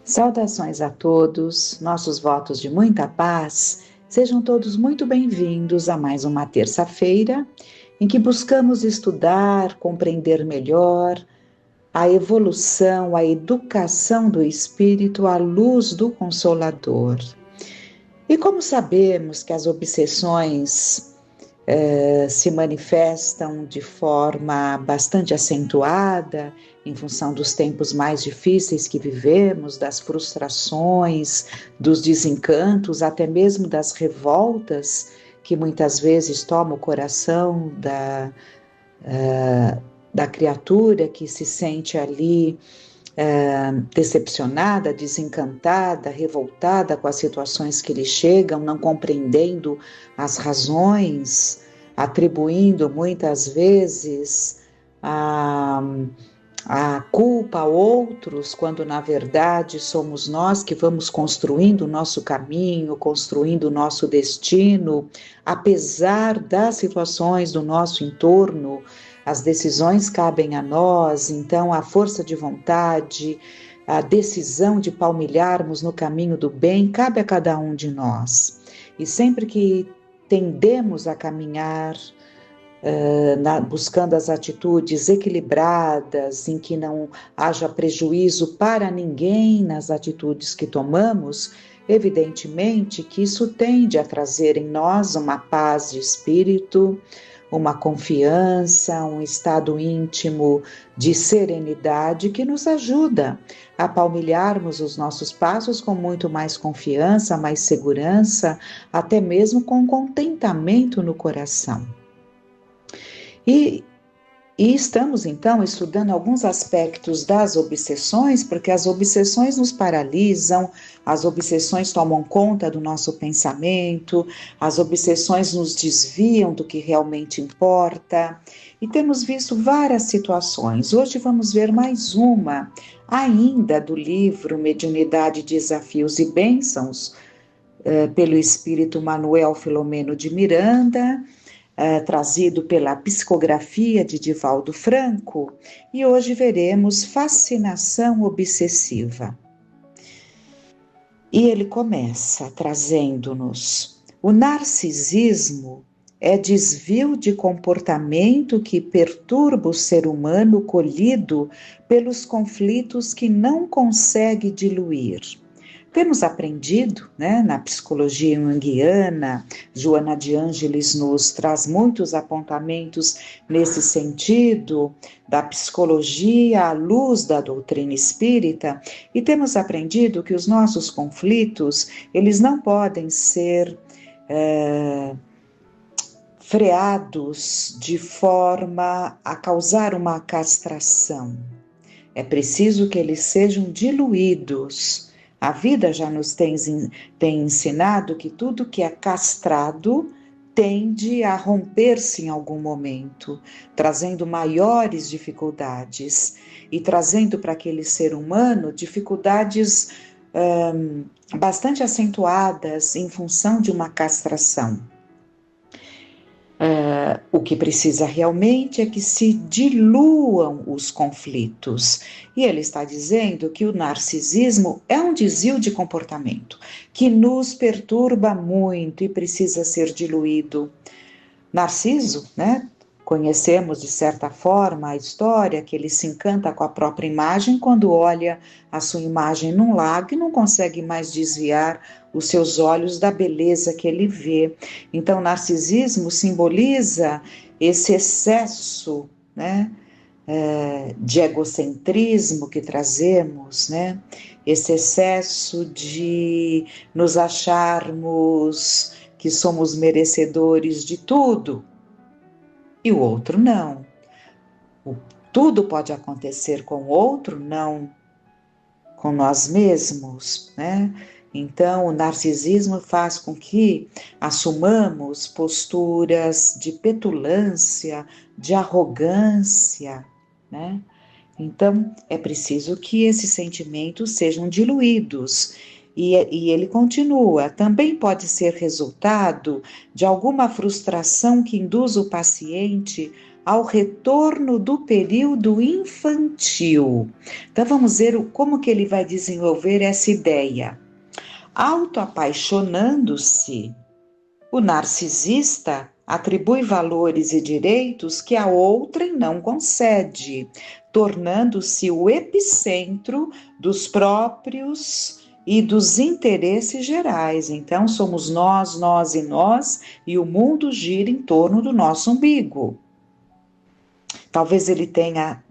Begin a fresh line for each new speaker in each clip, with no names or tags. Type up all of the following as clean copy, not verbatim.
Saudações a todos, nossos votos de muita paz. Sejam todos muito bem-vindos a mais uma terça-feira em que buscamos estudar, compreender melhor a evolução, a educação do espírito à luz do Consolador. E como sabemos que as obsessões se manifestam de forma bastante acentuada em função dos tempos mais difíceis que vivemos, das frustrações, dos desencantos, até mesmo das revoltas que muitas vezes tomam o coração da criatura que se sente ali decepcionada, desencantada, revoltada com as situações que lhe chegam, não compreendendo as razões, atribuindo muitas vezes a culpa a outros, quando na verdade somos nós que vamos construindo o nosso caminho, construindo o nosso destino, apesar das situações do nosso entorno. As decisões cabem a nós, então a força de vontade, a decisão de palmilharmos no caminho do bem cabe a cada um de nós. E sempre que tendemos a caminhar buscando as atitudes equilibradas, em que não haja prejuízo para ninguém nas atitudes que tomamos, evidentemente que isso tende a trazer em nós uma paz de espírito, uma confiança, um estado íntimo de serenidade que nos ajuda a palmilharmos os nossos passos com muito mais confiança, mais segurança, até mesmo com contentamento no coração. E estamos então estudando alguns aspectos das obsessões, porque as obsessões nos paralisam, as obsessões tomam conta do nosso pensamento, as obsessões nos desviam do que realmente importa, e temos visto várias situações. Hoje vamos ver mais uma, ainda do livro Mediunidade, Desafios e Bênçãos, pelo espírito Manuel Filomeno de Miranda, trazido pela psicografia de Divaldo Franco, e hoje veremos fascinação obsessiva. E ele começa trazendo-nos: o narcisismo é desvio de comportamento que perturba o ser humano colhido pelos conflitos que não consegue diluir. Temos aprendido, na psicologia junguiana, Joana de Ângeles nos traz muitos apontamentos nesse sentido, da psicologia à luz da doutrina espírita, e temos aprendido que os nossos conflitos, eles não podem ser freados de forma a causar uma castração. É preciso que eles sejam diluídos. A vida já nos tem ensinado que tudo que é castrado tende a romper-se em algum momento, trazendo maiores dificuldades e trazendo para aquele ser humano dificuldades bastante acentuadas em função de uma castração. O que precisa realmente é que se diluam os conflitos. E ele está dizendo que o narcisismo é um desvio de comportamento que nos perturba muito e precisa ser diluído. Narciso, conhecemos de certa forma a história que ele se encanta com a própria imagem quando olha a sua imagem num lago e não consegue mais desviar os seus olhos da beleza que ele vê. Então, o narcisismo simboliza esse excesso, de egocentrismo que trazemos, esse excesso de nos acharmos que somos merecedores de tudo. E o outro não. Tudo pode acontecer com o outro, não com nós mesmos, Então, o narcisismo faz com que assumamos posturas de petulância, de arrogância, Então, é preciso que esses sentimentos sejam diluídos. E ele continua, também pode ser resultado de alguma frustração que induz o paciente ao retorno do período infantil. Então vamos ver como que ele vai desenvolver essa ideia. Autoapaixonando-se, o narcisista atribui valores e direitos que a outrem não concede, tornando-se o epicentro dos próprios e dos interesses gerais. Então, somos nós e nós, e o mundo gira em torno do nosso umbigo. Talvez ele tenha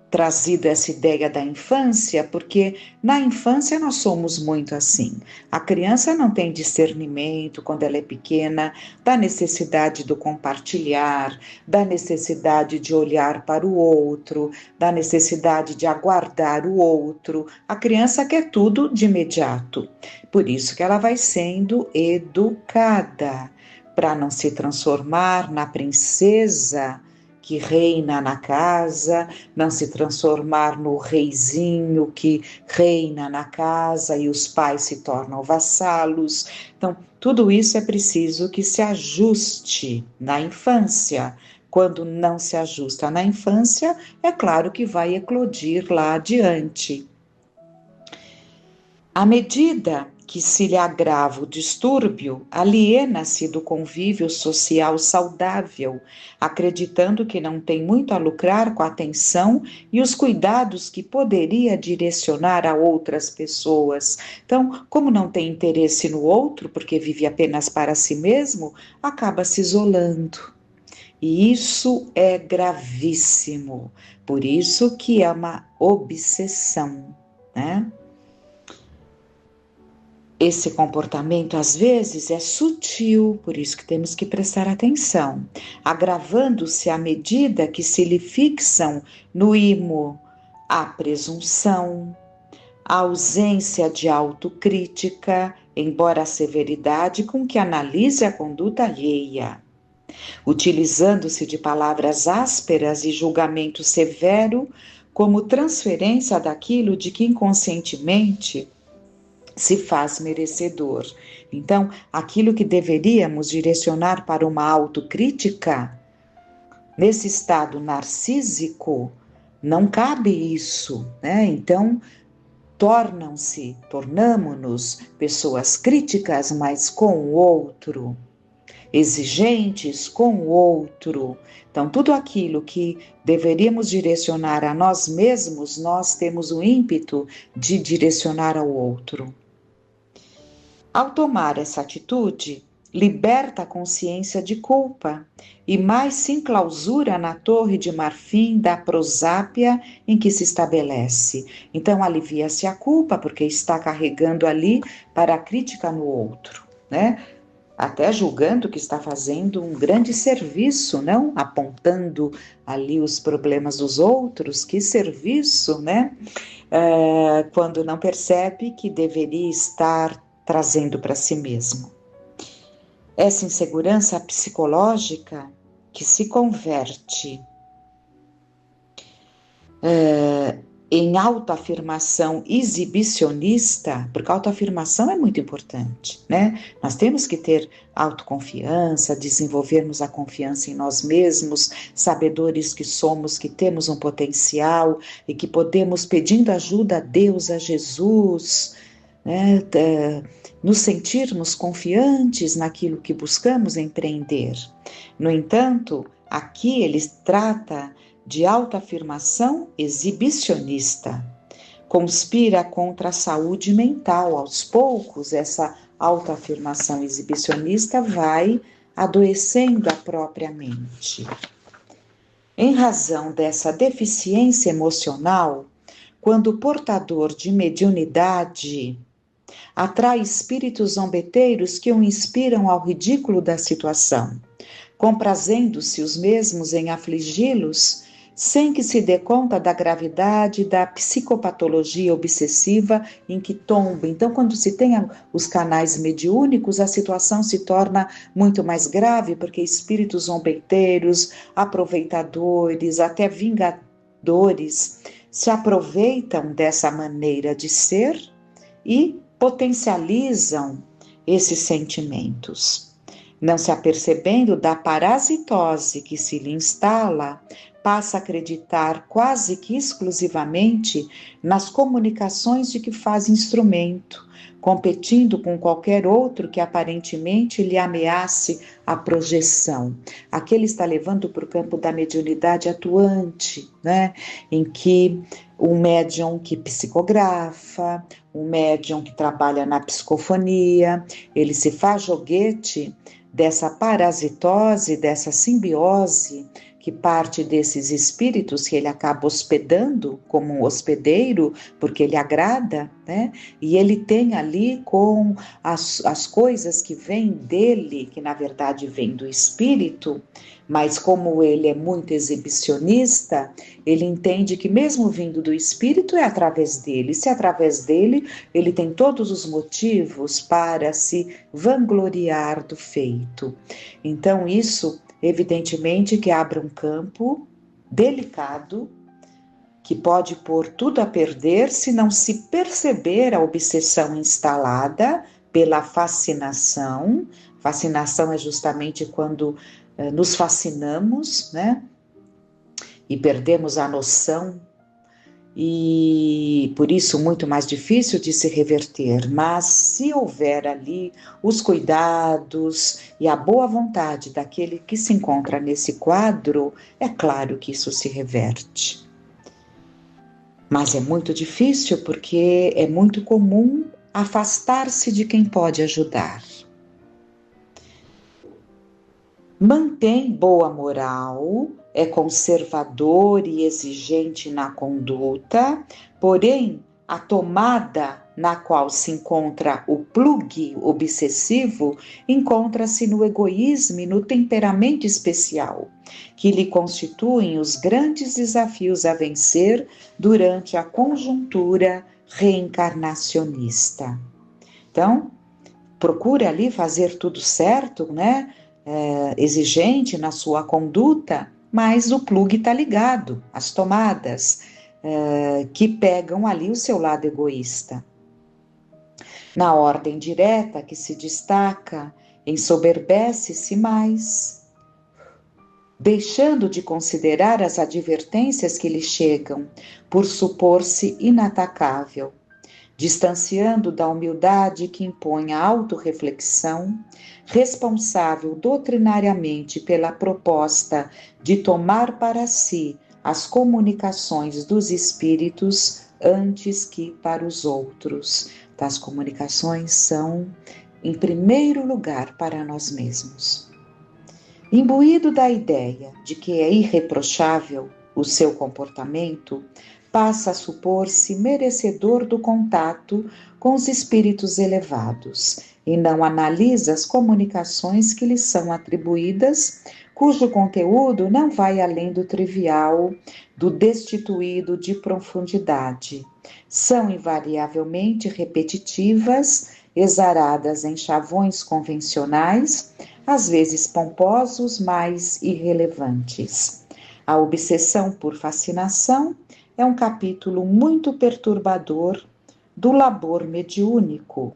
trazido essa ideia da infância, porque na infância nós somos muito assim. A criança não tem discernimento quando ela é pequena da necessidade do compartilhar, da necessidade de olhar para o outro, da necessidade de aguardar o outro. A criança quer tudo de imediato. Por isso que ela vai sendo educada para não se transformar na princesa que reina na casa, não se transformar no reizinho que reina na casa e os pais se tornam vassalos. Então, tudo isso é preciso que se ajuste na infância. Quando não se ajusta na infância, é claro que vai eclodir lá adiante. À medida que se lhe agrava o distúrbio, aliena-se do convívio social saudável, acreditando que não tem muito a lucrar com a atenção e os cuidados que poderia direcionar a outras pessoas. Então, como não tem interesse no outro, porque vive apenas para si mesmo, acaba se isolando. E isso é gravíssimo, por isso que é uma obsessão, né? Esse comportamento, às vezes, é sutil, por isso que temos que prestar atenção, agravando-se à medida que se lhe fixam no imo a presunção, a ausência de autocrítica, embora a severidade com que analise a conduta alheia. Utilizando-se de palavras ásperas e julgamento severo como transferência daquilo de que inconscientemente se faz merecedor. Então, aquilo que deveríamos direcionar para uma autocrítica, nesse estado narcísico, não cabe isso, né? Então, tornamo-nos pessoas críticas, mas com o outro, exigentes com o outro. Então, tudo aquilo que deveríamos direcionar a nós mesmos, nós temos o ímpeto de direcionar ao outro. Ao tomar essa atitude, liberta a consciência de culpa e mais se enclausura na torre de marfim da prosápia em que se estabelece. Então alivia-se a culpa porque está carregando ali para a crítica no outro, né? Até julgando que está fazendo um grande serviço, não? Apontando ali os problemas dos outros, que serviço, né? Quando não percebe que deveria estar trazendo para si mesmo. Essa insegurança psicológica que se converte em autoafirmação exibicionista, porque a autoafirmação é muito importante, né? Nós temos que ter autoconfiança, desenvolvermos a confiança em nós mesmos, sabedores que somos, que temos um potencial e que podemos, pedindo ajuda a Deus, a Jesus, né, nos sentirmos confiantes naquilo que buscamos empreender. No entanto, aqui ele trata de autoafirmação exibicionista. Conspira contra a saúde mental. Aos poucos, essa autoafirmação exibicionista vai adoecendo a própria mente. Em razão dessa deficiência emocional, quando o portador de mediunidade atrai espíritos zombeteiros que o inspiram ao ridículo da situação, comprazendo-se os mesmos em afligi-los, sem que se dê conta da gravidade da psicopatologia obsessiva em que tomba. Então, quando se tem os canais mediúnicos, a situação se torna muito mais grave, porque espíritos zombeteiros, aproveitadores, até vingadores, se aproveitam dessa maneira de ser e potencializam esses sentimentos. Não se apercebendo da parasitose que se lhe instala, passa a acreditar quase que exclusivamente nas comunicações de que faz instrumento, competindo com qualquer outro que aparentemente lhe ameace a projeção. Aqui ele está levando para o campo da mediunidade atuante, né? Em que um médium que psicografa, um médium que trabalha na psicofonia, ele se faz joguete dessa parasitose, dessa simbiose que parte desses espíritos que ele acaba hospedando como um hospedeiro, porque ele agrada, né? E ele tem ali com as coisas que vêm dele, que na verdade vêm do espírito, mas como ele é muito exibicionista, ele entende que mesmo vindo do espírito é através dele. Se é através dele, ele tem todos os motivos para se vangloriar do feito. Então isso, evidentemente, que abre um campo delicado, que pode pôr tudo a perder se não se perceber a obsessão instalada pela fascinação. Fascinação é justamente quando nos fascinamos, né? E perdemos a noção, e por isso muito mais difícil de se reverter. Mas se houver ali os cuidados e a boa vontade daquele que se encontra nesse quadro, é claro que isso se reverte. Mas é muito difícil porque é muito comum afastar-se de quem pode ajudar. Mantém boa moral, é conservador e exigente na conduta, porém a tomada na qual se encontra o plugue obsessivo encontra-se no egoísmo e no temperamento especial, que lhe constituem os grandes desafios a vencer durante a conjuntura reencarnacionista. Então, procura ali fazer tudo certo, né? Exigente na sua conduta, mas o plugue está ligado, as tomadas que pegam ali o seu lado egoísta. Na ordem direta que se destaca, ensoberbece-se mais, deixando de considerar as advertências que lhe chegam, por supor-se inatacável, distanciando da humildade que impõe a autorreflexão, responsável doutrinariamente pela proposta de tomar para si as comunicações dos espíritos antes que para os outros. As comunicações são, em primeiro lugar, para nós mesmos. Imbuído da ideia de que é irreprochável o seu comportamento, passa a supor-se merecedor do contato com os espíritos elevados e não analisa as comunicações que lhe são atribuídas, cujo conteúdo não vai além do trivial, do destituído de profundidade. São invariavelmente repetitivas, exaradas em chavões convencionais, às vezes pomposos, mas irrelevantes. A obsessão por fascinação é um capítulo muito perturbador do labor mediúnico.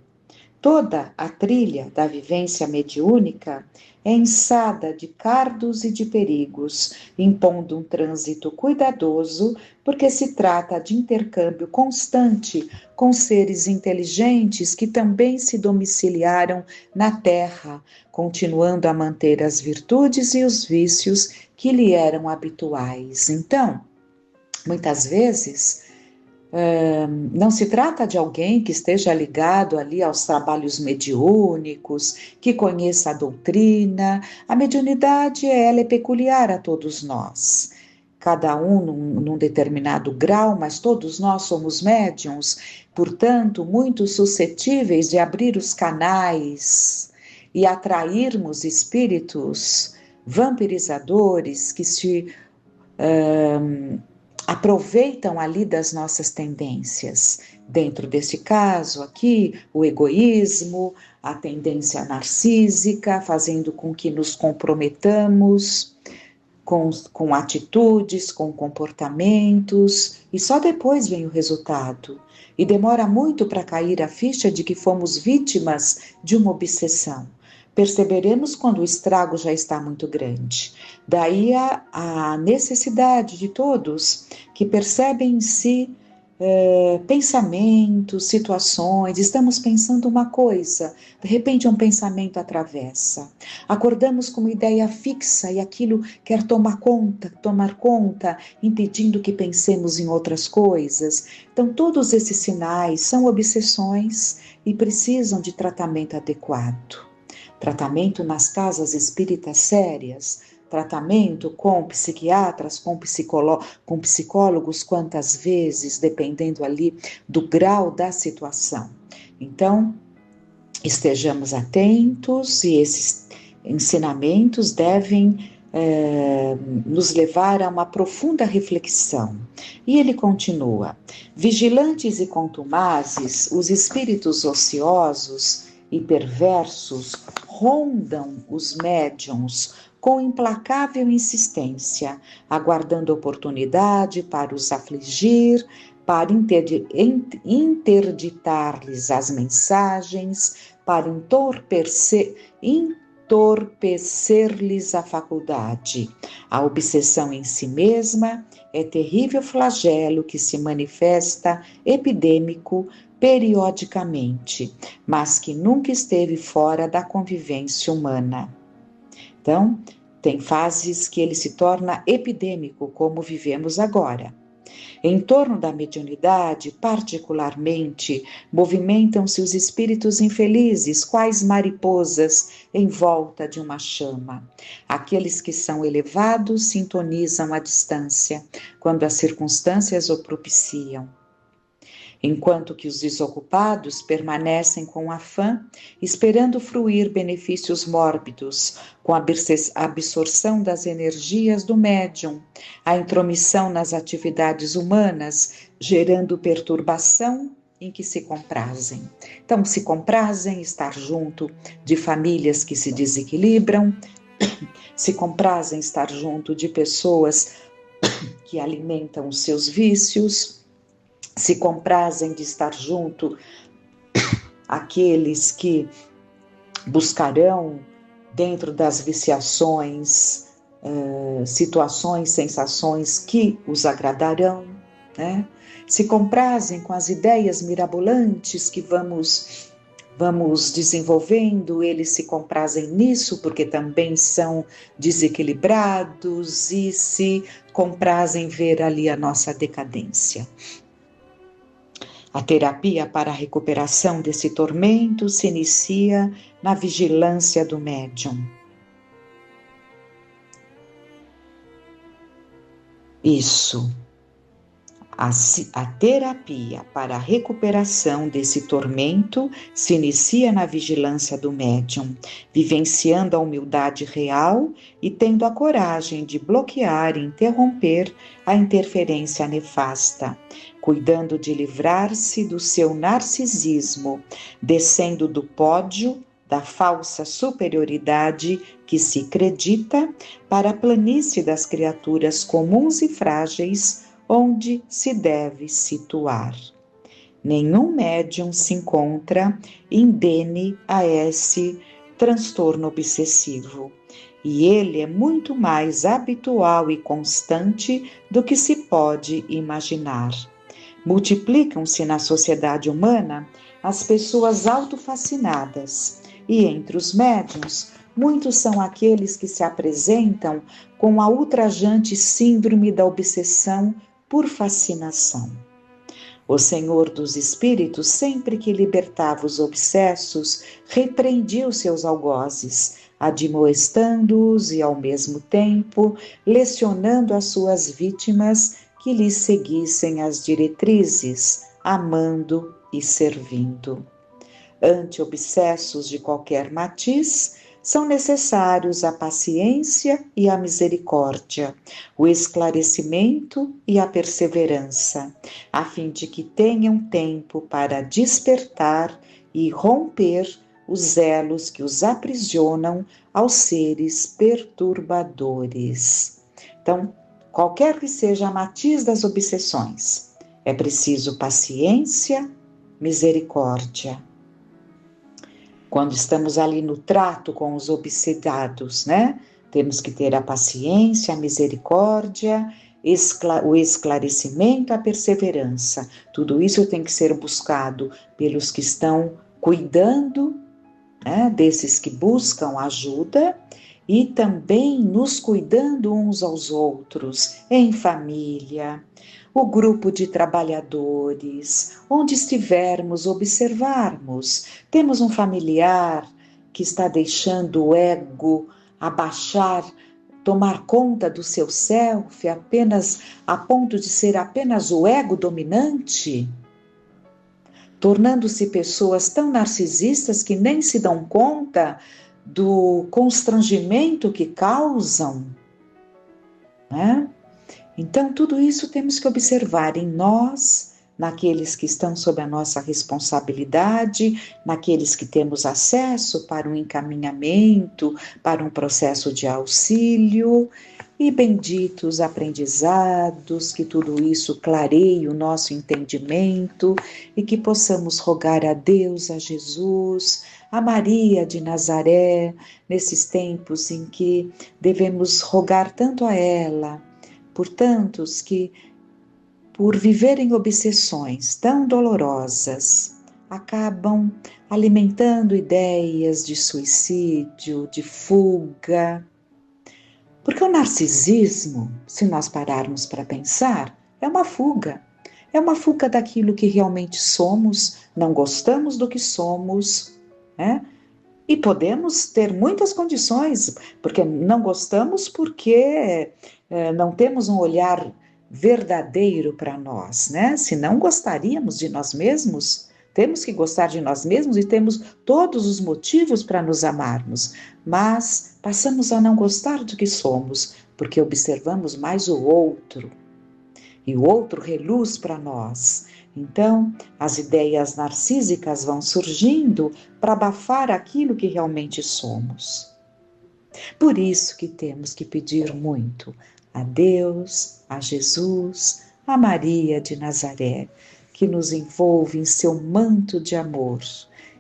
Toda a trilha da vivência mediúnica é ensada de cardos e de perigos, impondo um trânsito cuidadoso, porque se trata de intercâmbio constante com seres inteligentes que também se domiciliaram na Terra, continuando a manter as virtudes e os vícios que lhe eram habituais. Então, muitas vezes, não se trata de alguém que esteja ligado ali aos trabalhos mediúnicos, que conheça a doutrina. A mediunidade, ela é peculiar a todos nós. Cada um num determinado grau, mas todos nós somos médiuns, portanto, muito suscetíveis de abrir os canais e atrairmos espíritos vampirizadores que se aproveitam ali das nossas tendências. Dentro desse caso aqui, o egoísmo, a tendência narcísica, fazendo com que nos comprometamos com atitudes, com comportamentos, e só depois vem o resultado. E demora muito para cair a ficha de que fomos vítimas de uma obsessão. Perceberemos quando o estrago já está muito grande. Daí a necessidade de todos que percebem em si pensamentos, situações, estamos pensando uma coisa, de repente um pensamento atravessa. Acordamos com uma ideia fixa e aquilo quer tomar conta, impedindo que pensemos em outras coisas. Então, todos esses sinais são obsessões e precisam de tratamento adequado. Tratamento nas casas espíritas sérias, tratamento com psiquiatras, com psicólogos, quantas vezes, dependendo ali do grau da situação. Então, estejamos atentos e esses ensinamentos devem nos levar a uma profunda reflexão. E ele continua: vigilantes e contumazes, os espíritos ociosos e perversos rondam os médiuns com implacável insistência, aguardando oportunidade para os afligir, para interditar-lhes as mensagens, para entorpecer-lhes a faculdade. A obsessão em si mesma é terrível flagelo que se manifesta epidêmico periodicamente, mas que nunca esteve fora da convivência humana. Então, tem fases que ele se torna epidêmico, como vivemos agora. Em torno da mediunidade, particularmente, movimentam-se os espíritos infelizes, quais mariposas em volta de uma chama. Aqueles que são elevados sintonizam à distância, quando as circunstâncias o propiciam, enquanto que os desocupados permanecem com afã, esperando fruir benefícios mórbidos, com a absorção das energias do médium, a intromissão nas atividades humanas, gerando perturbação em que se comprazem. Então, se comprazem estar junto de famílias que se desequilibram, se comprazem estar junto de pessoas que alimentam os seus vícios, se comprazem de estar junto aqueles que buscarão, dentro das viciações, situações, sensações que os agradarão, né? Se comprazem com as ideias mirabolantes que vamos desenvolvendo, eles se comprazem nisso porque também são desequilibrados e se comprazem ver ali a nossa decadência. A terapia para a recuperação desse tormento se inicia na vigilância do médium. Isso. A terapia para a recuperação desse tormento se inicia na vigilância do médium, vivenciando a humildade real e tendo a coragem de bloquear e interromper a interferência nefasta, cuidando de livrar-se do seu narcisismo, descendo do pódio da falsa superioridade que se acredita para a planície das criaturas comuns e frágeis, onde se deve situar. Nenhum médium se encontra indene a esse transtorno obsessivo, e ele é muito mais habitual e constante do que se pode imaginar. Multiplicam-se na sociedade humana as pessoas autofascinadas, e entre os médiuns, muitos são aqueles que se apresentam com a ultrajante síndrome da obsessão por fascinação. O Senhor dos Espíritos, sempre que libertava os obsessos, repreendia os seus algozes, admoestando-os e, ao mesmo tempo, lecionando as suas vítimas que lhes seguissem as diretrizes, amando e servindo. Ante obsessos de qualquer matiz, são necessários a paciência e a misericórdia, o esclarecimento e a perseverança, a fim de que tenham tempo para despertar e romper os elos que os aprisionam aos seres perturbadores. Então, qualquer que seja a matiz das obsessões, é preciso paciência, misericórdia. Quando estamos ali no trato com os obsedados, né? Temos que ter a paciência, a misericórdia, o esclarecimento, a perseverança. Tudo isso tem que ser buscado pelos que estão cuidando, né, desses que buscam ajuda, e também nos cuidando uns aos outros, em família, o grupo de trabalhadores, onde estivermos, observarmos. Temos um familiar que está deixando o ego abaixar, tomar conta do seu self, apenas a ponto de ser apenas o ego dominante, tornando-se pessoas tão narcisistas que nem se dão conta do constrangimento que causam, né? Então, tudo isso temos que observar em nós, naqueles que estão sob a nossa responsabilidade, naqueles que temos acesso para um encaminhamento, para um processo de auxílio, e benditos aprendizados, que tudo isso clareie o nosso entendimento e que possamos rogar a Deus, a Jesus, a Maria de Nazaré, nesses tempos em que devemos rogar tanto a ela, por tantos que, por viverem obsessões tão dolorosas, acabam alimentando ideias de suicídio, de fuga. Porque o narcisismo, se nós pararmos para pensar, é uma fuga. É uma fuga daquilo que realmente somos, não gostamos do que somos, né? E podemos ter muitas condições, porque não gostamos porque não temos um olhar verdadeiro para nós, né? Se não gostaríamos de nós mesmos, temos que gostar de nós mesmos e temos todos os motivos para nos amarmos, mas passamos a não gostar do que somos, porque observamos mais o outro, e o outro reluz para nós. Então, as ideias narcísicas vão surgindo para abafar aquilo que realmente somos. Por isso que temos que pedir muito a Deus, a Jesus, a Maria de Nazaré, que nos envolve em seu manto de amor.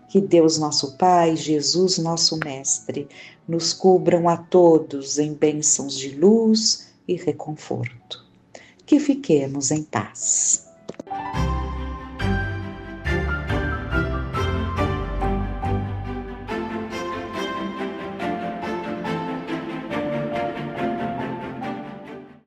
Que Deus nosso Pai, Jesus nosso Mestre, nos cubram a todos em bênçãos de luz e reconforto. Que fiquemos em paz.